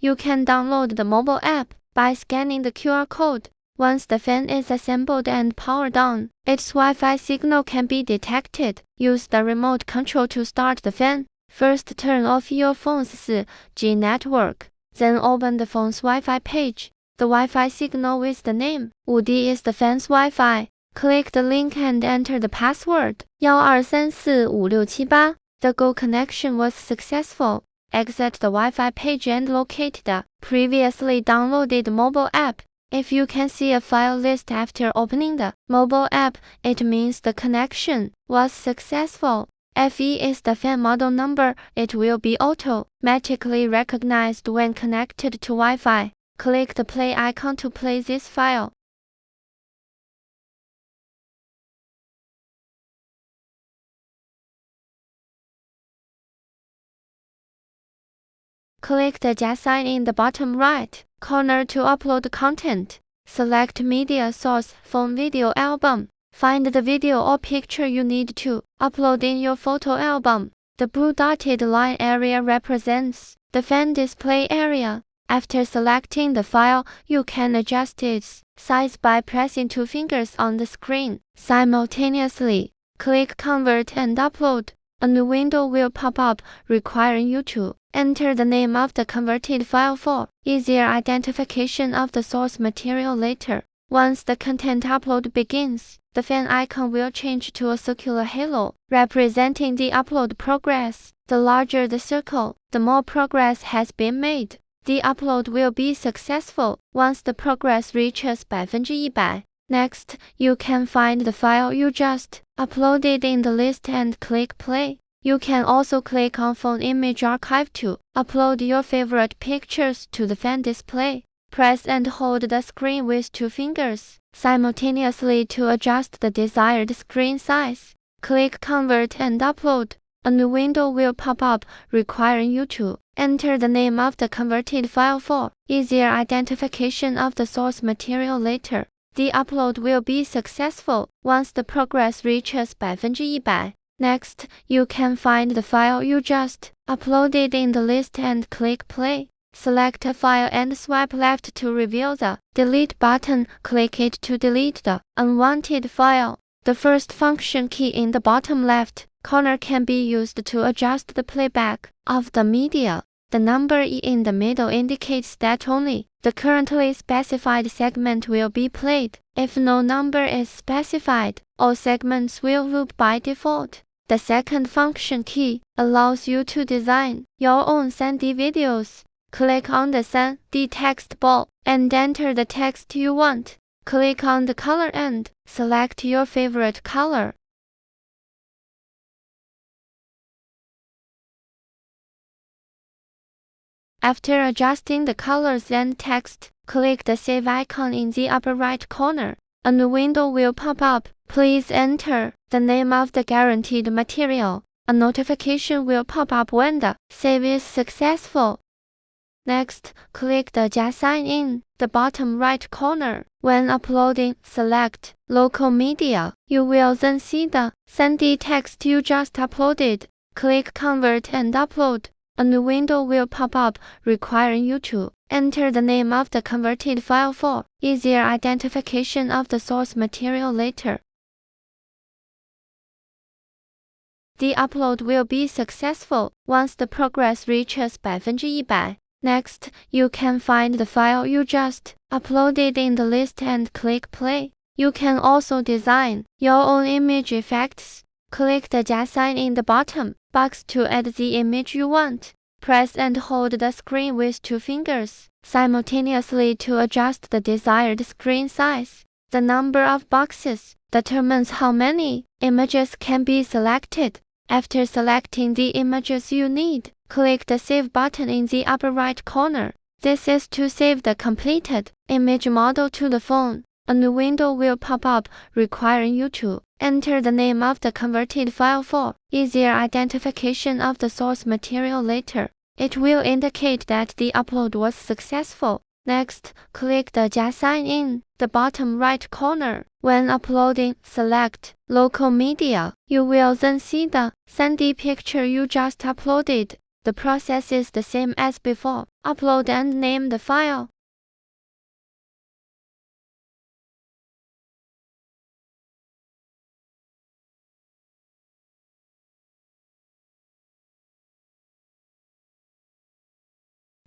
You can download the mobile app by scanning the QR code. Once the fan is assembled and powered on, its Wi-Fi signal can be detected. Use the remote control to start the fan. First, turn off your phone's 4G network. Then open the phone's Wi-Fi page. The Wi-Fi signal with the name 5D is the fan's Wi-Fi. Click the link and enter the password 12345678. The Go connection was successful. Exit the Wi-Fi page and locate the previously downloaded mobile app. If you can see a file list after opening the mobile app, it means the connection was successful. FE is the fan model number. It will be automatically recognized when connected to Wi-Fi. Click the play icon to play this file. Click the # sign in the bottom right corner to upload content. Select media source, phone video album. Find the video or picture you need to upload in your photo album. The blue dotted line area represents the fan display area. After selecting the file, you can adjust its size by pressing 2 fingers on the screen simultaneously. Click Convert and Upload. A new window will pop up requiring you to enter the name of the converted file for easier identification of the source material later. Once the content upload begins, the fan icon will change to a circular halo representing the upload progress. The larger the circle, the more progress has been made. The upload will be successful once the progress reaches 100%. Next, you can find the file you just uploaded in the list and click play. You can also click on Phone Image Archive to upload your favorite pictures to the fan display. Press and hold the screen with 2 fingers simultaneously to adjust the desired screen size. Click Convert and Upload. A new window will pop up requiring you to enter the name of the converted file for easier identification of the source material later. The upload will be successful once the progress reaches 100%. Next, you can find the file you just uploaded in the list and click play. Select a file and swipe left to reveal the delete button. Click it to delete the unwanted file. The first function key in the bottom left corner can be used to adjust the playback of the media. The number E in the middle indicates that only the currently specified segment will be played. If no number is specified, all segments will loop by default. The second function key allows you to design your own 3D videos. Click on the 3D text bar and enter the text you want. Click on the color and select your favorite color. After adjusting the colors and text, click the save icon in the upper right corner. A new window will pop up. Please enter the name of the guaranteed material. A notification will pop up when the save is successful. Next, click the # sign in the bottom right corner. When uploading, select Local Media. You will then see the 3D text you just uploaded. Click Convert and Upload. A new window will pop up requiring you to enter the name of the converted file for easier identification of the source material later. The upload will be successful once the progress reaches 100%. Next, you can find the file you just uploaded in the list and click play. You can also design your own image effects. Click the # sign in the bottom box to add the image you want. Press and hold the screen with 2 fingers simultaneously to adjust the desired screen size. The number of boxes determines how many images can be selected. After selecting the images you need, click the Save button in the upper right corner. This is to save the completed image model to the phone. A new window will pop up requiring you to enter the name of the converted file for easier identification of the source material later. It will indicate that the upload was successful. Next, click the # sign in the bottom right corner. When uploading, select Local Media. You will then see the 3D picture you just uploaded. The process is the same as before. Upload and name the file.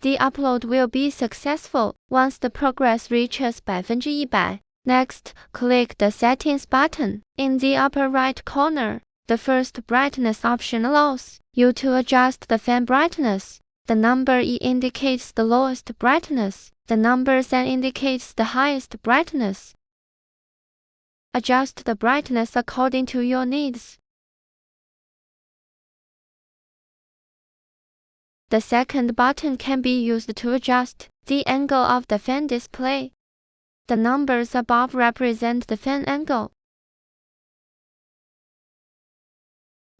The upload will be successful once the progress reaches 100%. Next, click the Settings button. In the upper right corner, the first brightness option allows you to adjust the fan brightness. The number E indicates the lowest brightness. The number N indicates the highest brightness. Adjust the brightness according to your needs. The second button can be used to adjust the angle of the fan display. The numbers above represent the fan angle.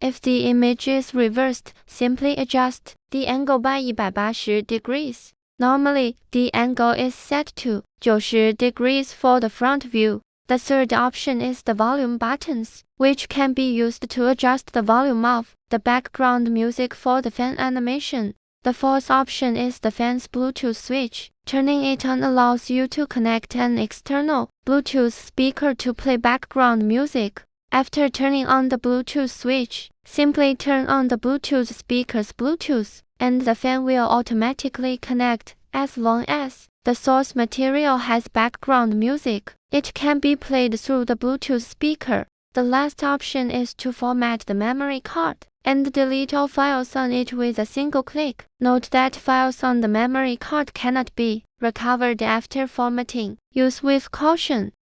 If the image is reversed, simply adjust the angle by 180 degrees. Normally, the angle is set to 90 degrees for the front view. The third option is the volume buttons, which can be used to adjust the volume of the background music for the fan animation. The fourth option is the fan's Bluetooth switch. Turning it on allows you to connect an external Bluetooth speaker to play background music. After turning on the Bluetooth switch, simply turn on the Bluetooth speaker's Bluetooth, and the fan will automatically connect. As long as the source material has background music, it can be played through the Bluetooth speaker. The last option is to format the memory card and delete all files on it with a single click. Note that files on the memory card cannot be recovered after formatting. Use with caution.